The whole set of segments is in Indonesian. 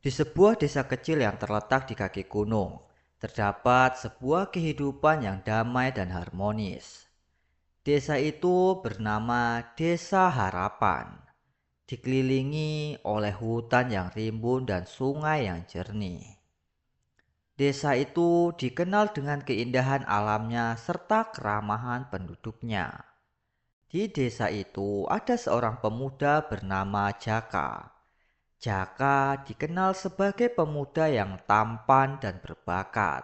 Di sebuah desa kecil yang terletak di kaki gunung, terdapat sebuah kehidupan yang damai dan harmonis. Desa itu bernama Desa Harapan, dikelilingi oleh hutan yang rimbun dan sungai yang jernih. Desa itu dikenal dengan keindahan alamnya serta keramahan penduduknya. Di desa itu ada seorang pemuda bernama Jaka. Jaka dikenal sebagai pemuda yang tampan dan berbakat.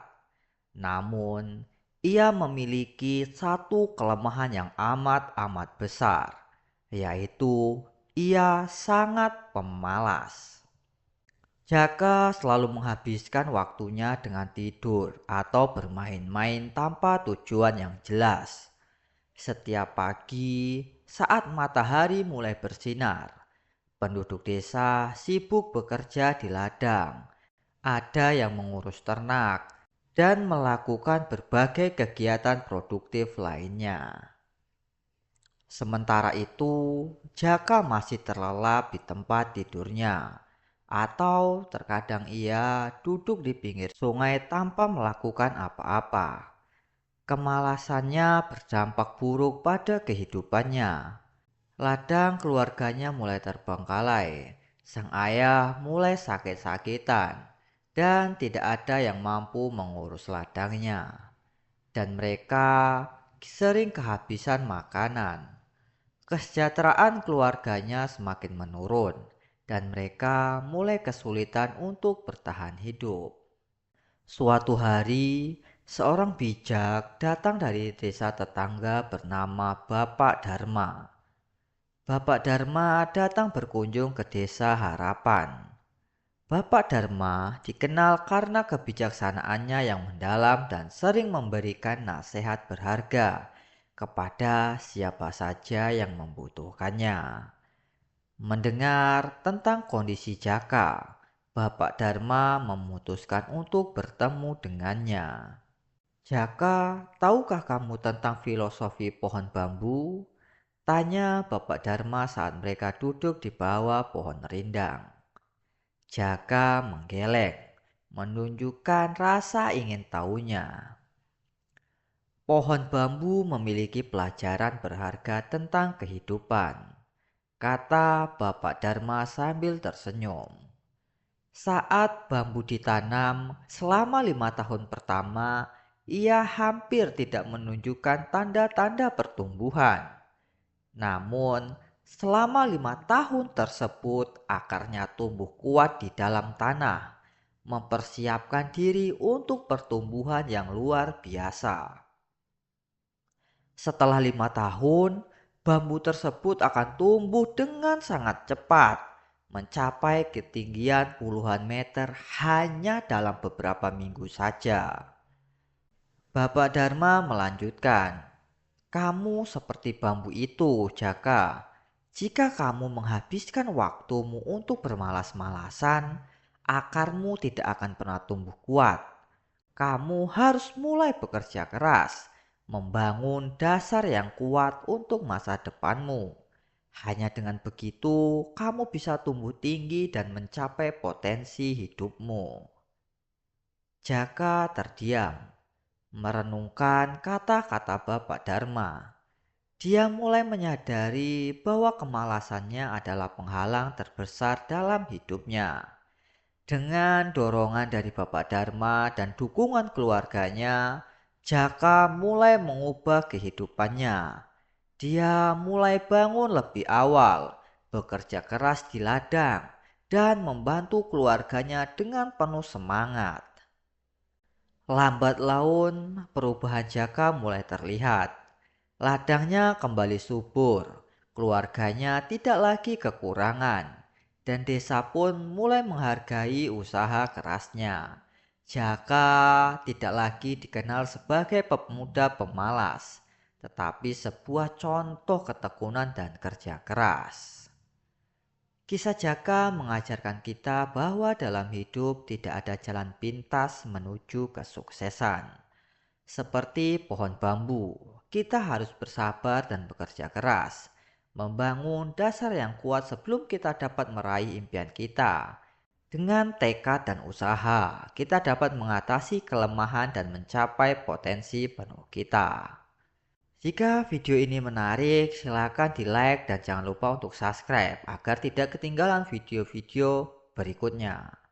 Namun, ia memiliki satu kelemahan yang amat-amat besar, yaitu ia sangat pemalas. Jaka selalu menghabiskan waktunya dengan tidur atau bermain-main tanpa tujuan yang jelas. Setiap pagi, saat matahari mulai bersinar, penduduk desa sibuk bekerja di ladang. Ada yang mengurus ternak dan melakukan berbagai kegiatan produktif lainnya. Sementara itu, Jaka masih terlelap di tempat tidurnya, atau terkadang ia duduk di pinggir sungai tanpa melakukan apa-apa. Kemalasannya berdampak buruk pada kehidupannya. Ladang keluarganya mulai terbengkalai. Sang ayah mulai sakit-sakitan dan tidak ada yang mampu mengurus ladangnya. Dan mereka sering kehabisan makanan. Kesejahteraan keluarganya semakin menurun dan mereka mulai kesulitan untuk bertahan hidup. Suatu hari, seorang bijak datang dari desa tetangga bernama Bapak Dharma. Bapak Dharma datang berkunjung ke Desa Harapan. Bapak Dharma dikenal karena kebijaksanaannya yang mendalam dan sering memberikan nasihat berharga kepada siapa saja yang membutuhkannya. Mendengar tentang kondisi Jaka, Bapak Dharma memutuskan untuk bertemu dengannya. Jaka, tahukah kamu tentang filosofi pohon bambu? Tanya Bapak Dharma saat mereka duduk di bawah pohon rindang. Jaka menggeleng, menunjukkan rasa ingin tahunya. Pohon bambu memiliki pelajaran berharga tentang kehidupan, kata Bapak Dharma sambil tersenyum. Saat bambu ditanam selama 5 tahun pertama, ia hampir tidak menunjukkan tanda-tanda pertumbuhan. Namun, selama 5 tahun tersebut akarnya tumbuh kuat di dalam tanah, mempersiapkan diri untuk pertumbuhan yang luar biasa. Setelah 5 tahun, bambu tersebut akan tumbuh dengan sangat cepat, mencapai ketinggian puluhan meter hanya dalam beberapa minggu saja. Bapak Dharma melanjutkan, kamu seperti bambu itu, Jaka. Jika kamu menghabiskan waktumu untuk bermalas-malasan, akarmu tidak akan pernah tumbuh kuat. Kamu harus mulai bekerja keras, membangun dasar yang kuat untuk masa depanmu. Hanya dengan begitu, kamu bisa tumbuh tinggi dan mencapai potensi hidupmu. Jaka terdiam, merenungkan kata-kata Bapak Dharma. Dia mulai menyadari bahwa kemalasannya adalah penghalang terbesar dalam hidupnya. Dengan dorongan dari Bapak Dharma dan dukungan keluarganya, Jaka mulai mengubah kehidupannya. Dia mulai bangun lebih awal, bekerja keras di ladang, dan membantu keluarganya dengan penuh semangat. Lambat laun, perubahan Jaka mulai terlihat. Ladangnya kembali subur, keluarganya tidak lagi kekurangan, dan desa pun mulai menghargai usaha kerasnya. Jaka tidak lagi dikenal sebagai pemuda pemalas, tetapi sebuah contoh ketekunan dan kerja keras. Kisah Jaka mengajarkan kita bahwa dalam hidup tidak ada jalan pintas menuju kesuksesan. Seperti pohon bambu, kita harus bersabar dan bekerja keras, membangun dasar yang kuat sebelum kita dapat meraih impian kita. Dengan tekad dan usaha, kita dapat mengatasi kelemahan dan mencapai potensi penuh kita. Jika video ini menarik, silakan di-like dan jangan lupa untuk subscribe agar tidak ketinggalan video-video berikutnya.